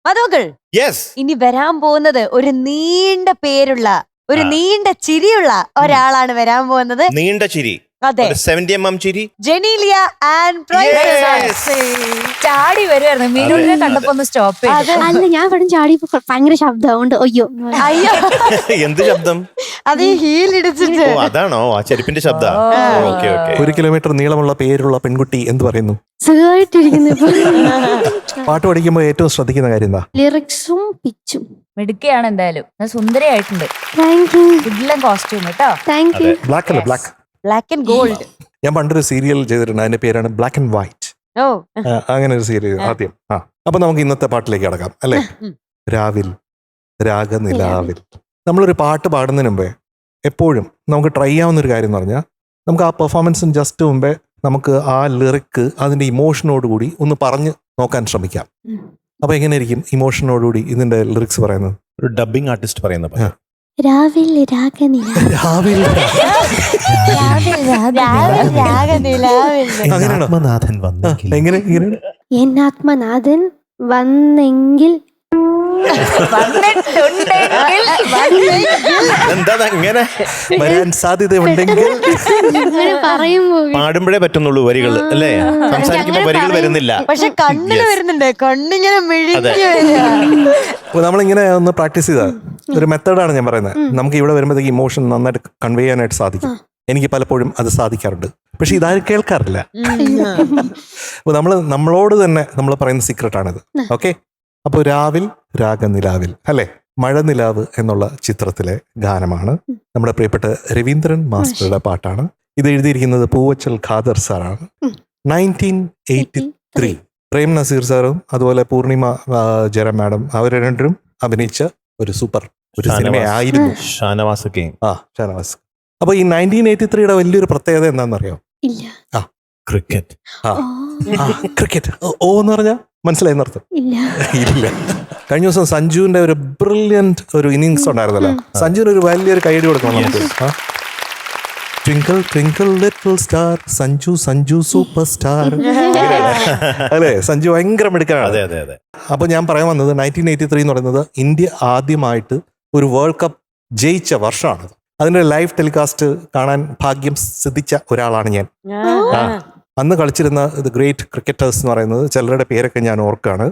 മധുക്കൾ yes. ഇനി വരാൻ പോകുന്നത് ഒരു നീണ്ട പേരുള്ള ഒരു നീണ്ട ചിരിയുള്ള ഒരാളാണ് വരാൻ പോകുന്നത്. നീണ്ട ചിരി. അതെ, 70mm ചിരി. ജെനീലിയ ആൻഡ് ചാടി വരുമായിരുന്നു. മീനുവിനെ കണ്ടപ്പോ ഒന്ന് സ്റ്റോപ്പ് ചെയ്തു. അല്ല, ഞാൻ ഇവിടെ ചാടി ഭയങ്കര ശബ്ദമുണ്ട്. അയ്യോ അയ്യോ, എന്ത് ശബ്ദം? അത് ഹീൽ ഇടിച്ചിട്ട്. ഓ, അതാണോ ആ ചെരുപ്പിന്റെ ശബ്ദം? Okay okay. 1 കിലോമീറ്റർ നീളമുള്ള പേരുള്ള പെൺകുട്ടി എന്ത് പറയുന്നു? സുഖമായിട്ടിരിക്കുന്നു. പാട്ട് പഠിക്കുമ്പോൾ ഏറ്റവും ശ്രദ്ധിക്കുന്ന കാര്യം എന്താ? ലിറിക്സും പിച്ചും. മിടുക്കിയാണ് എന്തായാലും. സുന്ദരിയായിട്ടുണ്ട്. Thank you. കിഡിലൻ കോസ്റ്റ്യൂം കേട്ടോ. Thank you. ബ്ലാക്ക് അല്ല, ബ്ലാക്ക്. Black and gold. ഞാൻ പണ്ടൊരു സീരിയൽ ചെയ്തിട്ടുണ്ട്, അതിന്റെ പേരാണ് ബ്ലാക്ക് ആൻഡ് വൈറ്റ്. ഓ, അങ്ങനെ ഒരു സീരിയൽ ആദ്യം. അപ്പൊ നമുക്ക് ഇന്നത്തെ പാട്ടിലേക്ക് കടക്കാം അല്ലേ? രാവിൽ രാഗനിലാവിൽ. നമ്മളൊരു പാട്ട് പാടുന്നതിന് മുമ്പേ എപ്പോഴും നമുക്ക് ട്രൈ ചെയ്യാവുന്ന ഒരു കാര്യം എന്ന് പറഞ്ഞാൽ, നമുക്ക് ആ പെർഫോമൻസിന് ജസ്റ്റ് മുമ്പേ നമുക്ക് ആ ലിറിക്ക് അതിന്റെ ഇമോഷനോടുകൂടി ഒന്ന് പറഞ്ഞു നോക്കാൻ ശ്രമിക്കാം. അപ്പൊ എങ്ങനെയായിരിക്കും ഇമോഷനോടുകൂടി ഇതിന്റെ ലിറിക്സ് പറയുന്നത്? ഒരു ഡബിങ് ആർട്ടിസ്റ്റ് പറയുന്ന രാവിൽ രാഗനിലാവിൽ. രാവിൽ അങ്ങനെയാണോ? ആത്മനാഥൻ വന്നെങ്കിൽ. എങ്ങനെ എൻ ആത്മനാഥൻ വന്നെങ്കിൽ. എന്താ ഇങ്ങനെ വരാൻ സാധ്യതയുണ്ടെങ്കിൽ ഇങ്ങനെ പറയുമ്പോ പാടുമ്പോഴേ പറ്റുന്നുള്ളൂ വരികൾ അല്ലേ? സംസാരിക്കുമ്പോ വരികൾ വരുന്നില്ല. പക്ഷെ കണ്ണില് വരുന്നുണ്ട്. കണ്ണിങ്ങനെ മിഴിഞ്ഞു. നമ്മളിങ്ങനെ ഒന്ന് പ്രാക്ടീസ് ചെയ്താൽ ഒരു മെത്തേഡാണ് ഞാൻ പറയുന്നത്. നമുക്ക് ഇവിടെ വരുമ്പോഴത്തേക്ക് ഇമോഷൻ നന്നായിട്ട് കൺവേ ചെയ്യാനായിട്ട് സാധിക്കും. എനിക്ക് പലപ്പോഴും അത് സാധിക്കാറുണ്ട്, പക്ഷെ ഇതാരും കേൾക്കാറില്ല. അപ്പൊ നമ്മളോട് തന്നെ നമ്മൾ പറയുന്ന സീക്രട്ടാണിത്. ഓക്കെ, അപ്പോൾ രാവിൽ രാഗനിലാവിൽ അല്ലെ, മഴനിലാവ് എന്നുള്ള ചിത്രത്തിലെ ഗാനമാണ്. നമ്മുടെ പ്രിയപ്പെട്ട രവീന്ദ്രൻ മാസ്റ്ററുടെ പാട്ടാണ്. ഇത് എഴുതിയിരിക്കുന്നത് പൂവച്ചൽ ഖാദർ സാറാണ്. 1983 പ്രേം നസീർ സാറും അതുപോലെ പൂർണിമ ജയറാം മാഡം അവർ രണ്ടും അഭിനയിച്ച ഒരു സൂപ്പർ ഒരു സിനിമയായിരുന്നു ഷാനവാസ്. ഷാനവാസ്. അപ്പൊ ഈ 1983യുടെ വലിയൊരു പ്രത്യേകത എന്താണെന്നറിയോ? ഇല്ല. ക്രിക്കറ്റ്. ക്രിക്കറ്റ് ഓ എന്ന് പറഞ്ഞാൽ മനസ്സിലായെന്നർത്ഥം? ഇല്ല. ഇല്ല. കഴിഞ്ഞ ദിവസം സഞ്ജുവിന്റെ ഒരു ബ്രില്യന്റ് ഒരു ഇന്നിങ്സ് ഉണ്ടായിരുന്നല്ലോ. സഞ്ജുവിന് ഒരു വലിയൊരു കൈയടി കൊടുക്കണം നമുക്ക്. Twinkle twinkle little star, Sanju Sanju super star അല്ലേ? സഞ്ജു ഭയങ്കര മിടുക്കാണ്. അതെ അതെ അതെ. അപ്പൊ ഞാൻ പറയാൻ വന്നത് 1983 എന്ന് പറയുന്നത് ഇന്ത്യ ആദ്യമായിട്ട് ഒരു വേൾഡ് കപ്പ് ജയിച്ച വർഷമാണ്. അതിന്റെ ലൈവ് ടെലികാസ്റ്റ് കാണാൻ ഭാഗ്യം സിദ്ധിച്ച ഒരാളാണ് ഞാൻ. അന്ന് കളിച്ചിരുന്ന ദ ഗ്രേറ്റ് ക്രിക്കറ്റേഴ്സ് എന്ന് പറയുന്നത് ചിലരുടെ പേരൊക്കെ ഞാൻ ഓർക്കാണ്.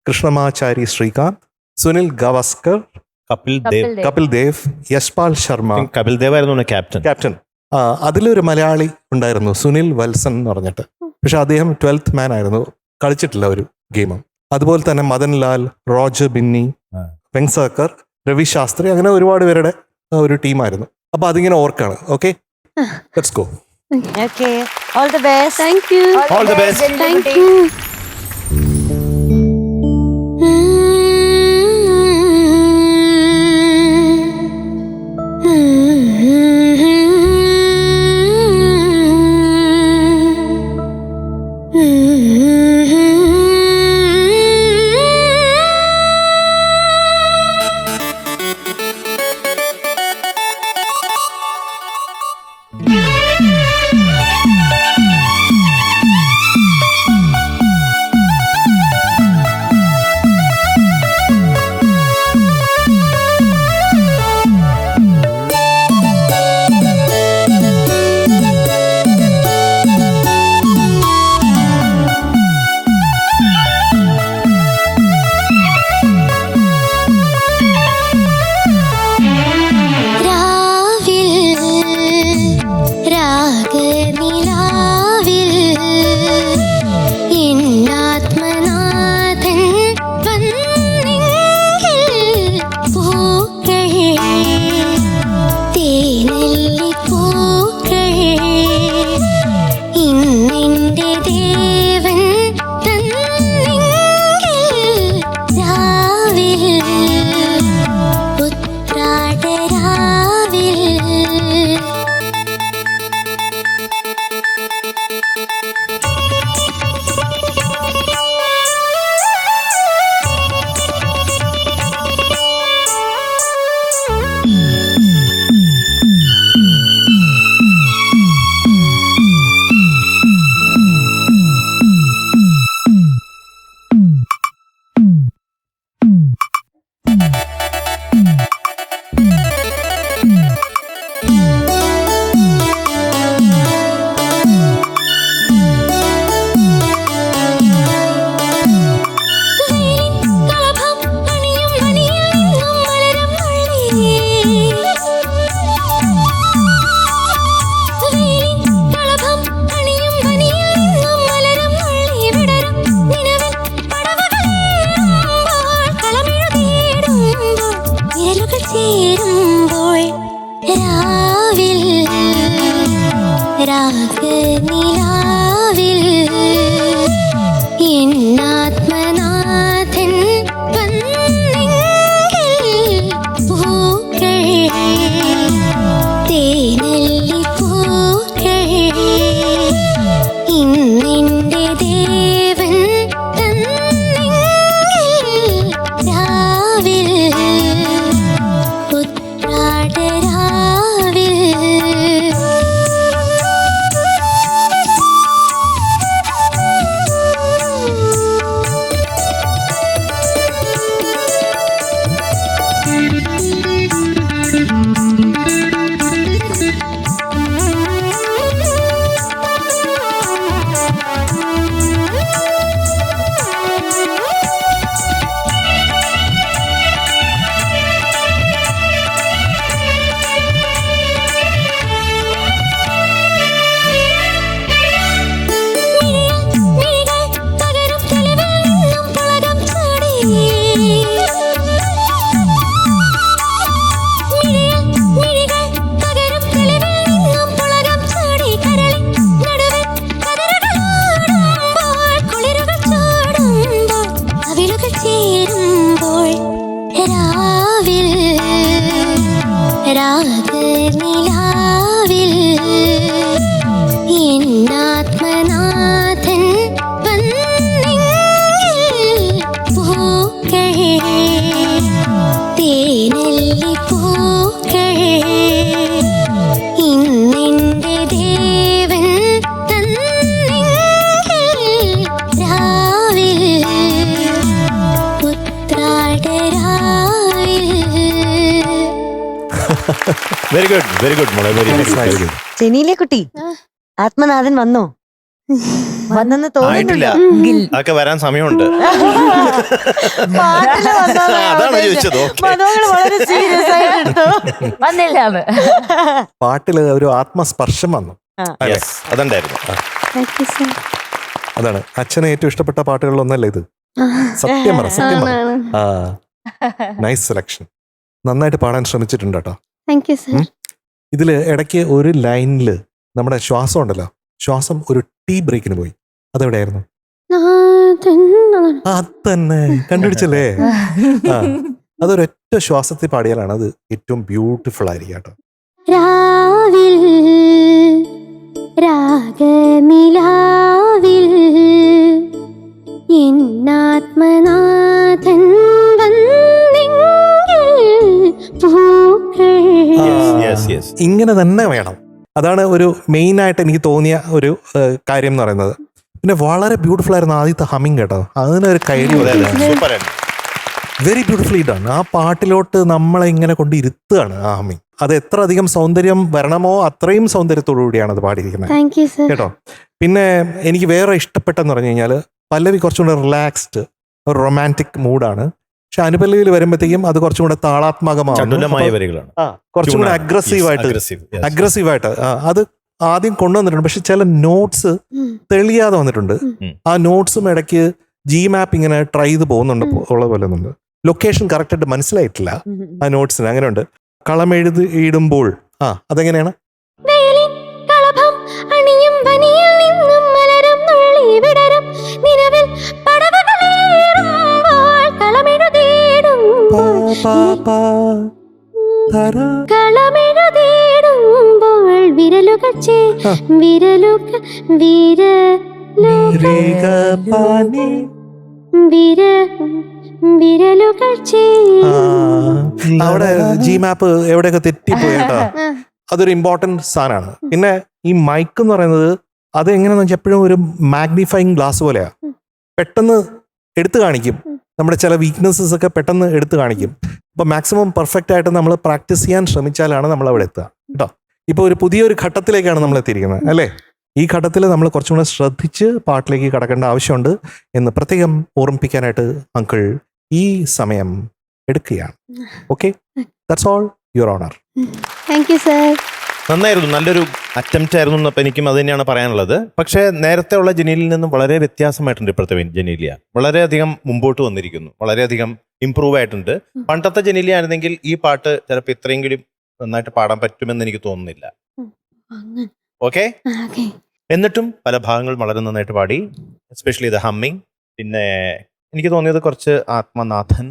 കൃഷ്ണമാചാരി ശ്രീകാന്ത്, സുനിൽ ഗവാസ്കർ, കപിൽ ദേവ്, യശ്പാൽ ശർമ്മ. കപിൽ ദേവ് ആയിരുന്നു ക്യാപ്റ്റൻ. അതിലൊരു മലയാളി ഉണ്ടായിരുന്നു, സുനിൽ വത്സൻ എന്ന് പറഞ്ഞിട്ട്. പക്ഷെ അദ്ദേഹം 12th മാൻ ആയിരുന്നു, കളിച്ചിട്ടില്ല ഒരു ഗെയിമും. അതുപോലെ തന്നെ മദൻലാൽ, റോജർ ബിന്നി, വെങ്സർക്കർ, രവി ശാസ്ത്രി, അങ്ങനെ ഒരുപാട് പേരുടെ ഒരു ടീമായിരുന്നു. അപ്പൊ അതിങ്ങനെ ഓർക്കാണ്. Okay, let's go. Okay, all the best. Thank you. All the best. Thank you. ചേരുമ്പോൾ രാവിൽ രാഗനിലാവിൽ എന്നാത്മനാഥൻ വന്നെങ്കിൽ പൂക്കൾ തേനല്ലിപ്പൂക്കൾ ഇന്നെന്റെ ദേവൻ തന്നെങ്കിൽ രാവിൽ ഉത്രാടരാവിൽ രാഗനിലാവിൽ എന്നാത്മനാഥൻ വന്നെങ്കിൽ പൂക്കൾ തേനല്ലിപ്പൂക്കൾ ഇന്നെന്റെ ദേവൻ തന്നെങ്കിൽ രാവിൽ ഉത്രാടരാവിൽ. വെരി ഗുഡ് മോളെ, വെരി ഗുഡ്. ജെനീലെ കുട്ടി, ആത്മനാഥൻ വന്നോ? വന്നെന്ന് ആയിട്ടില്ല, തോന്നുന്നില്ല. അതൊക്കെ വരാൻ സമയമുണ്ട്. പാട്ടില് വന്നതാ അതാണ് ചോദിച്ചത്. Okay. മനോഹർ വളരെ സീരിയസ് ആയിട്ട് എടുത്തു. വന്നില്ല അത്. പാട്ടില് ഒരു ആത്മസ്പർശം വന്നു. അല്ലേ? Yes, അതുണ്ടായിരുന്നു. Thank you, sir. അതാണ് അച്ഛന് ഏറ്റവും ഇഷ്ടപ്പെട്ട പാട്ടുകളിലൊന്നല്ലേ ഇത്? സത്യം പറ. ആണ്. ആ, നൈസ് സെലക്ഷൻ. നന്നായിട്ട് പാടാൻ ശ്രമിച്ചിട്ടുണ്ട് കേട്ടോ. Thank you, sir. ഇതില് ഇടയ്ക്ക് ഒരു ലൈനില് നമ്മുടെ ശ്വാസം ഉണ്ടല്ലോ, ശ്വാസം ഒരു ടീ ബ്രേക്കിന് പോയി. അതെവിടെയായിരുന്നു? നാഥൻ എന്നാണ്. അത് തന്നെ കണ്ടുപിടിച്ചല്ലേ. ആ, അതൊരൊറ്റ ശ്വാസത്തിൽ പാടിയാലാണ് അത് ഏറ്റവും ബ്യൂട്ടിഫുൾ ആയിരിക്കും കേട്ടോ. രാവിൽ രാഗനിലാവിൽ എന്നാത്മനാഥൻ വന്നെങ്കിൽ പൂക്കൾ. Yes, yes. ഇങ്ങനെ തന്നെ വേണം. അതാണ് ഒരു മെയിൻ ആയിട്ട് എനിക്ക് തോന്നിയ ഒരു കാര്യം എന്ന് പറയുന്നത്. പിന്നെ വളരെ ബ്യൂട്ടിഫുൾ ആയിരുന്നു ആദ്യത്തെ ഹമ്മിങ് കേട്ടോ. അതിനൊരു കൈഡി അതെ, അതെ. Super ആയിരുന്നു. വെരി ബ്യൂട്ടിഫുൾ ഇതാണ്. ആ പാട്ടിലോട്ട് നമ്മളെ ഇങ്ങനെ കൊണ്ട് ഇരുത്തുകയാണ് ആ ഹമ്മിങ്. അത് എത്ര അധികം സൗന്ദര്യം വരണമോ അത്രയും സൗന്ദര്യത്തോടു കൂടിയാണ് അത് പാടിയിരിക്കുന്നത് താങ്ക് യു സർ. കേട്ടോ. പിന്നെ എനിക്ക് വേറെ ഇഷ്ടപ്പെട്ടെന്ന് പറഞ്ഞു കഴിഞ്ഞാൽ പല്ലവി കുറച്ചും കൂടെ റിലാക്സ്ഡ്, ഒരു റൊമാൻറ്റിക് മൂഡാണ്. പക്ഷെ അനുപല്ലവിയിൽ വരുമ്പോഴത്തേക്കും അത് കുറച്ചും കൂടെ താളാത്മകമാണ്, ചടുലമായ വരികളാണ്. കുറച്ചും കൂടെ അഗ്രസീവായിട്ട് അത് ആദ്യം കൊണ്ടുവന്നിട്ടുണ്ട്. പക്ഷെ ചില നോട്ട്സ് തെളിയാതെ വന്നിട്ടുണ്ട്. ആ നോട്ട്സും ഇടയ്ക്ക് ജി മാപ്പ് ഇങ്ങനെ ട്രൈ ചെയ്ത് പോകുന്നുണ്ട് ഉള്ള പോലെ ഒന്നുണ്ട്. ലൊക്കേഷൻ കറക്റ്റ് ആയിട്ട് മനസ്സിലായിട്ടില്ല ആ നോട്ട്സിന്. അങ്ങനെയുണ്ട്. കളമെഴുതിയിടുമ്പോൾ അതെങ്ങനെയാണ്? വെയിലിൻ കളഭം അണിയും വനിയിൽ നിന്നും മലരും നുള്ളി വിടരും നിലവിൽ പടവുകളേറുമ്പോൾ കളമെഴുതിടുമ്പോൾ വിരലുകൾ വിരലുകൾ അവിടെ ജി മാപ്പ് എവിടെയൊക്കെ തെറ്റിപ്പോയി കേട്ടോ. അതൊരു ഇമ്പോർട്ടന്റ് സാധനമാണ്. പിന്നെ ഈ മൈക്ക് എന്ന് പറയുന്നത് അത് എങ്ങനെയാന്ന് വെച്ചാൽ എപ്പോഴും ഒരു മാഗ്നിഫൈങ് ഗ്ലാസ് പോലെയാ. പെട്ടെന്ന് എടുത്തു കാണിക്കും നമ്മുടെ ചില വീക്ക്നെസ്സസ് ഒക്കെ പെട്ടെന്ന് എടുത്തു കാണിക്കും. അപ്പൊ മാക്സിമം പെർഫെക്റ്റ് ആയിട്ട് നമ്മൾ പ്രാക്ടീസ് ചെയ്യാൻ ശ്രമിച്ചാലാണ് നമ്മൾ അവിടെ എത്തുക കേട്ടോ. ഇപ്പൊ ഒരു പുതിയൊരു ഘട്ടത്തിലേക്കാണ് നമ്മൾ എത്തിയിരിക്കുന്നത് അല്ലേ. ഈ ഘട്ടത്തിൽ നമ്മൾ കുറച്ചും കൂടെ ശ്രദ്ധിച്ച് പാട്ടിലേക്ക് കടക്കേണ്ട ആവശ്യമുണ്ട് എന്ന് പ്രത്യേകം ഓർമ്മിപ്പിക്കാനായിട്ട് അങ്കിൾ ഈ സമയം എടുക്കുകയാണ്. Okay, that's all, your honour. Thank you sir. നന്നായിരുന്നു, നല്ലൊരു അറ്റംപ്റ്റ് ആയിരുന്നു എന്നപ്പോൾ എനിക്കും അത് തന്നെയാണ് പറയാനുള്ളത്. പക്ഷേ നേരത്തെ ഉള്ള ജനീലിൽ നിന്നും വളരെ വ്യത്യാസമായിട്ടുണ്ട് ഇപ്പോഴത്തെ ജനീലിയ. വളരെയധികം മുമ്പോട്ട് വന്നിരിക്കുന്നു, വളരെയധികം ഇമ്പ്രൂവ് ആയിട്ടുണ്ട്. പണ്ടത്തെ ജനീല ആയിരുന്നെങ്കിൽ ഈ പാട്ട് ചിലപ്പോൾ ഇത്രയെങ്കിലും നന്നായിട്ട് പാടാൻ പറ്റുമെന്ന് എനിക്ക് തോന്നുന്നില്ല. ഓക്കെ, എന്നിട്ടും പല ഭാഗങ്ങൾ വളരെ നന്നായിട്ട് പാടി, എസ്പെഷ്യലി ദ ഹമ്മിങ്. പിന്നെ എനിക്ക് തോന്നിയത് കുറച്ച് ആത്മനാഥൻ.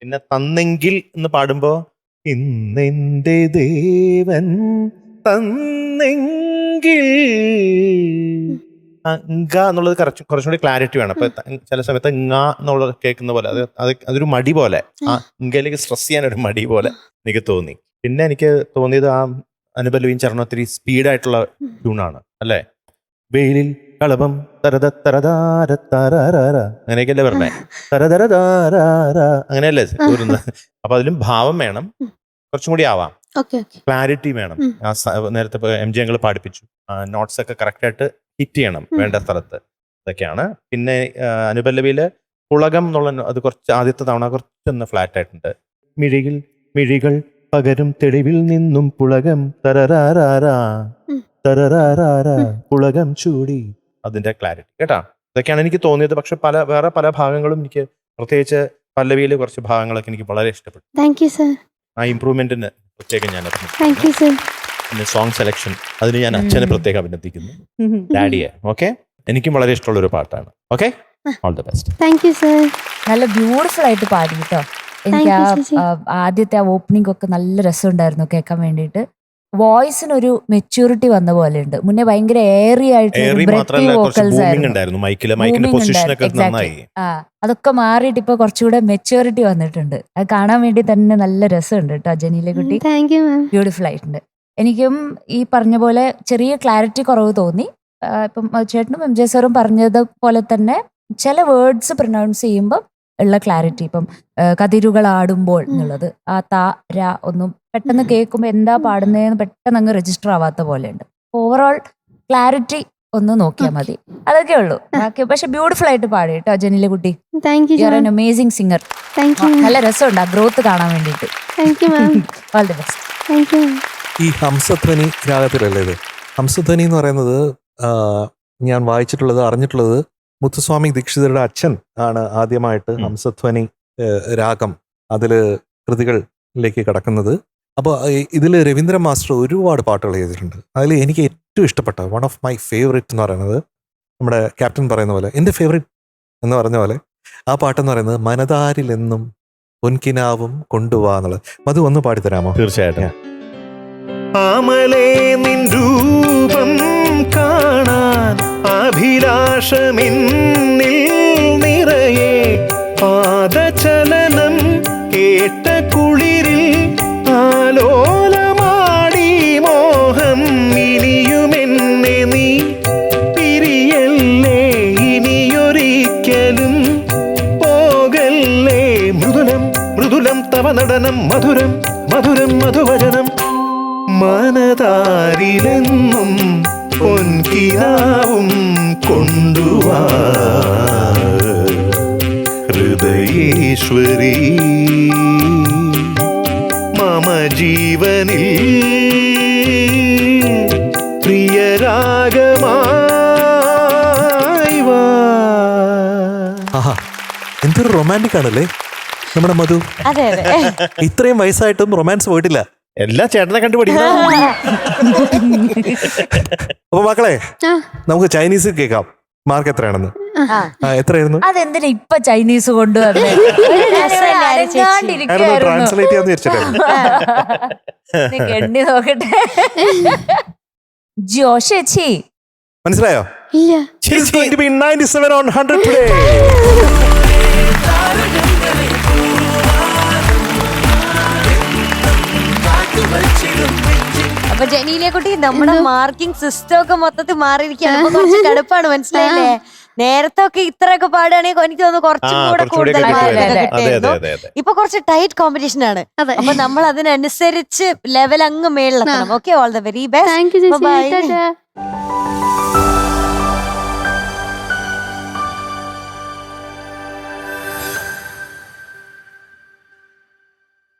പിന്നെ തന്നെങ്കിൽ എന്ന് പാടുമ്പോ ഇന്നെന്റെ ദേവൻ തന്നെങ്കിൽ എന്നുള്ളത് കുറച്ചും കൂടി ക്ലാരിറ്റി വേണം. അപ്പൊ ചില സമയത്ത് എന്നുള്ളത് കേൾക്കുന്ന പോലെ അതൊരു മടി പോലെ, ആ ഇങ്കയിലേക്ക് സ്ട്രെസ് ചെയ്യാൻ ഒരു മടി പോലെ എനിക്ക് തോന്നി. പിന്നെ എനിക്ക് തോന്നിയത് ആ അനുപല്ലവിയും ചരണം ഒത്തിരി സ്പീഡായിട്ടുള്ള ട്യൂണാണ് അല്ലേ. വെയിലിൽ കളഭം അങ്ങനെയൊക്കെയല്ലേ പറഞ്ഞേ, അങ്ങനെയല്ലേ വരുന്നത്. അപ്പൊ അതിലും ഭാവം വേണം, കുറച്ചും കൂടി ആവാം, ക്ലാരിറ്റി വേണം. നേരത്തെ MG ഞങ്ങൾ പാടിപ്പിച്ചു, നോട്ട്സ് ഒക്കെ കറക്റ്റായിട്ട് ഹിറ്റ് ചെയ്യണം വേണ്ട സ്ഥലത്ത്. ഇതൊക്കെയാണ്. പിന്നെ അനുപല്ലവിയില് പുളകം എന്നുള്ള അത് കുറച്ച് ആദ്യത്തെ തവണ കുറച്ചൊന്ന് ഫ്ലാറ്റ് ആയിട്ടുണ്ട്. മിഴികൾ പകരും തെളിവിൽ നിന്നും പുളകം പുളകം ചൂടി, അതിന്റെ ക്ലാരിറ്റി കേട്ടാ. ഇതൊക്കെയാണ് എനിക്ക് തോന്നിയത്. പക്ഷെ വേറെ പല ഭാഗങ്ങളും എനിക്ക്, പ്രത്യേകിച്ച് പല്ലവിയിലെ കുറച്ച് ഭാഗങ്ങളൊക്കെ എനിക്ക് വളരെ ഇഷ്ടപ്പെട്ടു. ആ ഇംപ്രൂവ്മെന്റിന് പ്രത്യേകം ഞാൻ പിന്നെ സോങ് സെലക്ഷൻ അതിന് ഞാൻ അച്ഛനെ പ്രത്യേകം അഭിനന്ദിക്കുന്നു, ഡാഡിയെ. ഓക്കെ, എനിക്കും വളരെ ഇഷ്ടമുള്ള ഒരു പാട്ടാണ്. Okay, all the best. നല്ല ബ്യൂട്ടിഫുൾ ആയിട്ട് പാടി കേട്ടോ. എനിക്ക് ആദ്യത്തെ ആ ഓപ്പണിംഗ് ഒക്കെ നല്ല രസമുണ്ടായിരുന്നു കേൾക്കാൻ വേണ്ടിയിട്ട്. വോയിസിനൊരു മെച്യൂരിറ്റി വന്ന പോലെ ഉണ്ട്. മുന്നേ ഭയങ്കര ഏറി അതൊക്കെ മാറിയിട്ട് ഇപ്പൊ കുറച്ചുകൂടെ മെച്യൂരിറ്റി വന്നിട്ടുണ്ട്. അത് കാണാൻ വേണ്ടി തന്നെ നല്ല രസമുണ്ട് കേട്ടോ ജനീല കുട്ടി. ബ്യൂട്ടിഫുൾ ആയിട്ടുണ്ട്. എനിക്കും ഈ പറഞ്ഞ പോലെ ചെറിയ ക്ലാരിറ്റി കുറവ് തോന്നി. ഇപ്പം ചേട്ടനും MJ സാറും പറഞ്ഞത് പോലെ തന്നെ ചില വേർഡ്സ് പ്രൊനൗൺസ് ചെയ്യുമ്പോൾ ഉള്ള ക്ലാരിറ്റി, ഇപ്പം കതിരുകൾ ആടുമ്പോൾ എന്നുള്ളത് ആ താ രാ ഒന്നും പെട്ടെന്ന് കേൾക്കുമ്പോൾ എന്താ പാടുന്നതെന്ന് പെട്ടെന്ന് അങ്ങ് രജിസ്റ്റർ ആവാത്ത പോലെ ഉണ്ട്. ഓവറോൾ ക്ലാരിറ്റി ഒന്ന് നോക്കിയാൽ മതി, അതൊക്കെ ഉള്ളൂ. ബാക്കി പക്ഷെ ബ്യൂട്ടിഫുൾ ആയിട്ട് പാടി കേട്ടോ ജനീല കുട്ടി. Amazing singer. നല്ല രസമുണ്ട് ആ ഗ്രോത്ത് കാണാൻ വേണ്ടിയിട്ട്. All the best. ഈ ഹംസധ്വനി രാഗത്തിലല്ലേ ഇത്? ഹംസധ്വനി എന്ന് പറയുന്നത് ഞാൻ വായിച്ചിട്ടുള്ളത്, അറിഞ്ഞിട്ടുള്ളത്, മുത്തുസ്വാമി ദീക്ഷിതരുടെ അച്ഛൻ ആണ് ആദ്യമായിട്ട് ഹംസധ്വനി രാഗം അതില് കൃതികളിലേക്ക് കടക്കുന്നത്. അപ്പോൾ ഇതിൽ രവീന്ദ്രൻ മാസ്റ്റർ ഒരുപാട് പാട്ടുകൾ ചെയ്തിട്ടുണ്ട്. അതിൽ എനിക്ക് ഏറ്റവും ഇഷ്ടപ്പെട്ട വൺ ഓഫ് മൈ ഫേവറേറ്റ് എന്ന് പറയുന്നത് നമ്മുടെ ക്യാപ്റ്റൻ പറയുന്ന പോലെ, എൻ്റെ ഫേവറേറ്റ് എന്ന് പറഞ്ഞ പോലെ ആ പാട്ടെന്ന് പറയുന്നത് മനതാരിലെന്നും പൊൻകിനാവും കൊണ്ടുപോവാ എന്നുള്ളത്. മധു ഒന്ന് പാടിത്തരാമോ? തീർച്ചയായിട്ടും. ആമലേ നിൻ രൂപം കാണാൻ അഭിലാഷമെന്നിൽ നിറയെ, പാദചലനം കേട്ട കുളിരിൽ ആലോലമാടി മോഹം. ഇനിയുമെന്നെ നീ പിരിയല്ലേ, ഇനിയൊരിക്കലും പോകല്ലേ. മൃദുലം മൃദുലം തവ നടനം, മധുരം മധുരം മധുവചനം. മനതാരിലെന്നും പൊൻകിനാവും കൊണ്ടുവാ ഹൃദയേശ്വരി, മമ ജീവനിൽ പ്രിയരാഗമായി വാ. ആഹാ, എന്തൊരു റൊമാൻറ്റിക് ആണല്ലേ നമ്മുടെ മധു. അതെ അതെ, ഇത്രയും വയസ്സായിട്ടും റൊമാൻസ് പോയിട്ടില്ല. എല്ലാ ചേട്ടനെ കണ്ടുപിടിക്കണം. അപ്പൊ മക്കളെ, നമുക്ക് ചൈനീസ് കേൾക്കാം. മാർക്ക് എത്രയാണെന്ന്? എത്രയായിരുന്നു? അതെന്തിനാ ഇപ്പൊ ചൈനീസ് കൊണ്ടുവന്നേ? ട്രാൻസ്ലേറ്റ് ചെയ്യാന്ന് വിചാരിച്ചിട്ടായിരുന്നു. എണ്ണി നോക്കട്ടെ. ജോഷേച്ചി മനസ്സിലായോ? It's going to be 97 on 100 today. അപ്പൊ ജനീല കുട്ടി, നമ്മുടെ മാർക്കിംഗ് സിസ്റ്റം ഒക്കെ മൊത്തത്തിൽ മാറിയിരിക്കുകയാണ്. ഇപ്പൊ കുറച്ച് കടുപ്പാണ്, മനസ്സിലായില്ലേ? നേരത്തെ ഒക്കെ ഇത്രയൊക്കെ പാടുകയാണെങ്കിൽ എനിക്ക് തോന്നുന്നു കുറച്ചും കൂടെ കൂടുതൽ കിട്ടിയിരുന്നു. ഇപ്പൊ കുറച്ച് ടൈറ്റ് കോമ്പറ്റീഷൻ ആണ്. അപ്പൊ നമ്മൾ അതിനനുസരിച്ച് ലെവൽ അങ്ങ് മേളിലെത്തണം. Okay, all the very best. By.